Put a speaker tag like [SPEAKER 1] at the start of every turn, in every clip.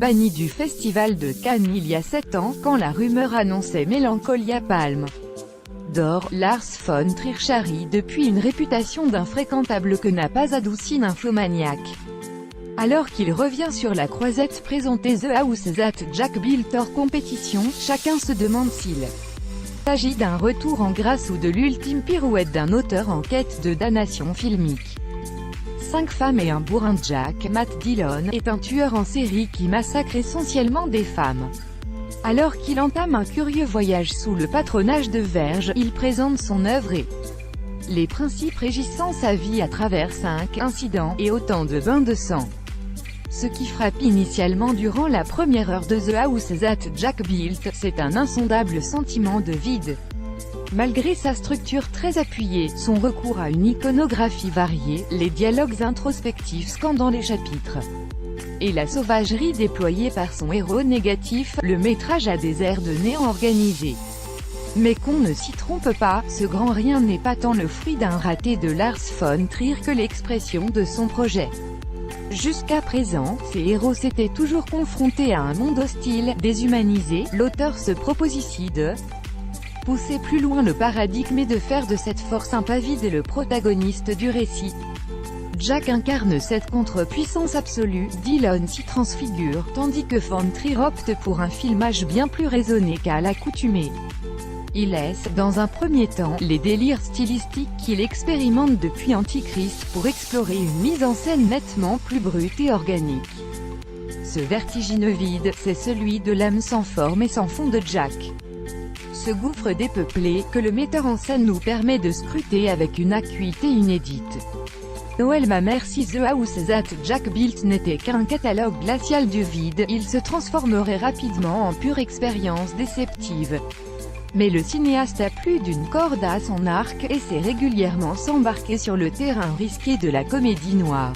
[SPEAKER 1] banni du Festival de Cannes il y a 7 ans, quand la rumeur annonçait Mélancolia Palme d'or. Lars von Trier charrie depuis une réputation d'infréquentable que n'a pas adouci Nymphomaniac. Alors qu'il revient sur la croisette présentée The House That Jack Built hors compétition, chacun se demande s'il s'agit d'un retour en grâce ou de l'ultime pirouette d'un auteur en quête de damnation filmique. 5 femmes et un bourrin. Jack Matt Dillon est un tueur en série qui massacre essentiellement des femmes. Alors qu'il entame un curieux voyage sous le patronage de Verge, il présente son œuvre et les principes régissant sa vie à travers 5 incidents, et autant de bains de sang. Ce qui frappe initialement durant la première heure de The House That Jack Built, c'est un insondable sentiment de vide. Malgré sa structure très appuyée, son recours à une iconographie variée, les dialogues introspectifs scandant les chapitres, et la sauvagerie déployée par son héros négatif, le métrage a des airs de néant organisé. Mais qu'on ne s'y trompe pas, ce grand rien n'est pas tant le fruit d'un raté de Lars von Trier que l'expression de son projet. Jusqu'à présent, ces héros s'étaient toujours confrontés à un monde hostile, déshumanisé. L'auteur se propose ici de pousser plus loin le paradigme et de faire de cette force impavide le protagoniste du récit. Jack incarne cette contre-puissance absolue, Dillon s'y transfigure, tandis que von Trier opte pour un filmage bien plus raisonné qu'à l'accoutumée. Il laisse, dans un premier temps, les délires stylistiques qu'il expérimente depuis Antichrist pour explorer une mise en scène nettement plus brute et organique. Ce vertigineux vide, c'est celui de l'âme sans forme et sans fond de Jack. Ce gouffre dépeuplé, que le metteur en scène nous permet de scruter avec une acuité inédite. Noël ma mère, si The House That Jack Built n'était qu'un catalogue glacial du vide, il se transformerait rapidement en pure expérience déceptive. Mais le cinéaste a plus d'une corde à son arc, et sait régulièrement s'embarquer sur le terrain risqué de la comédie noire.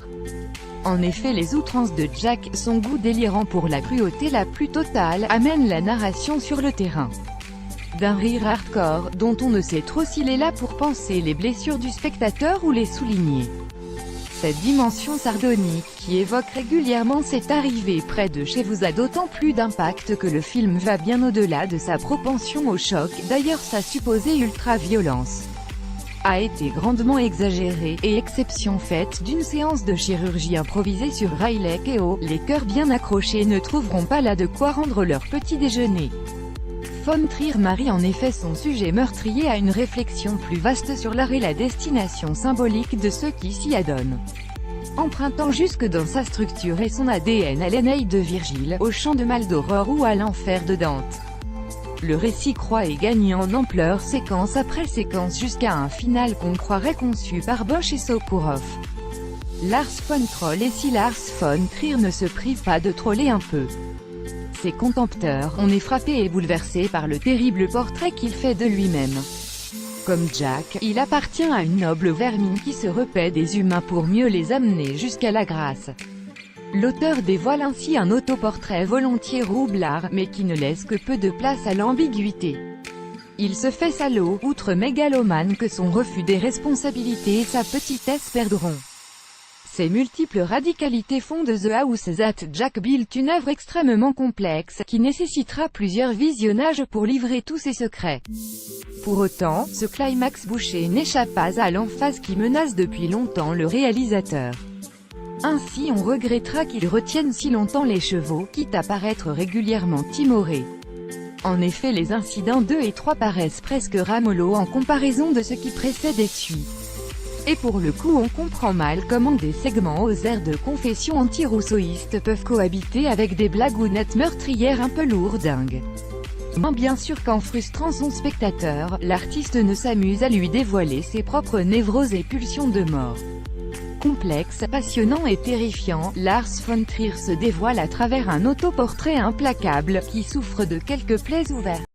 [SPEAKER 1] En effet, les outrances de Jack, son goût délirant pour la cruauté la plus totale, amènent la narration sur le terrain d'un rire hardcore, dont on ne sait trop s'il est là pour panser les blessures du spectateur ou les souligner. Cette dimension sardonique, qui évoque régulièrement cette arrivée près de chez vous, a d'autant plus d'impact que le film va bien au-delà de sa propension au choc. D'ailleurs, sa supposée ultra-violence a été grandement exagérée, et exception faite d'une séance de chirurgie improvisée sur Riley Keough, les cœurs bien accrochés ne trouveront pas là de quoi rendre leur petit déjeuner. Von Trier marie en effet son sujet meurtrier à une réflexion plus vaste sur l'art et la destination symbolique de ceux qui s'y adonnent. Empruntant jusque dans sa structure et son ADN à l'Énéide de Virgile, au Chant de Maldoror ou à l'Enfer de Dante. Le récit croît et gagne en ampleur séquence après séquence jusqu'à un final qu'on croirait conçu par Bosch et Sokurov. Lars von Troll. Et si Lars von Trier ne se prive pas de troller un peu ses contempteurs, on est frappé et bouleversé par le terrible portrait qu'il fait de lui-même. Comme Jack, il appartient à une noble vermine qui se repaît des humains pour mieux les amener jusqu'à la grâce. L'auteur dévoile ainsi un autoportrait volontiers roublard, mais qui ne laisse que peu de place à l'ambiguïté. Il se fait salaud, outre mégalomane que son refus des responsabilités et sa petitesse perdront. Ces multiples radicalités font de The House That Jack Built une œuvre extrêmement complexe, qui nécessitera plusieurs visionnages pour livrer tous ses secrets. Pour autant, ce climax bouché n'échappe pas à l'emphase qui menace depuis longtemps le réalisateur. Ainsi on regrettera qu'il retienne si longtemps les chevaux, quitte à paraître régulièrement timoré. En effet, les incidents 2 et 3 paraissent presque ramollos en comparaison de ce qui précède et suit. Et pour le coup on comprend mal comment des segments aux airs de confession anti-rousseauiste peuvent cohabiter avec des blagounettes meurtrières un peu lourdingues. Bien sûr qu'en frustrant son spectateur, l'artiste ne s'amuse à lui dévoiler ses propres névroses et pulsions de mort. Complexe, passionnant et terrifiant, Lars von Trier se dévoile à travers un autoportrait implacable, qui souffre de quelques plaies ouvertes.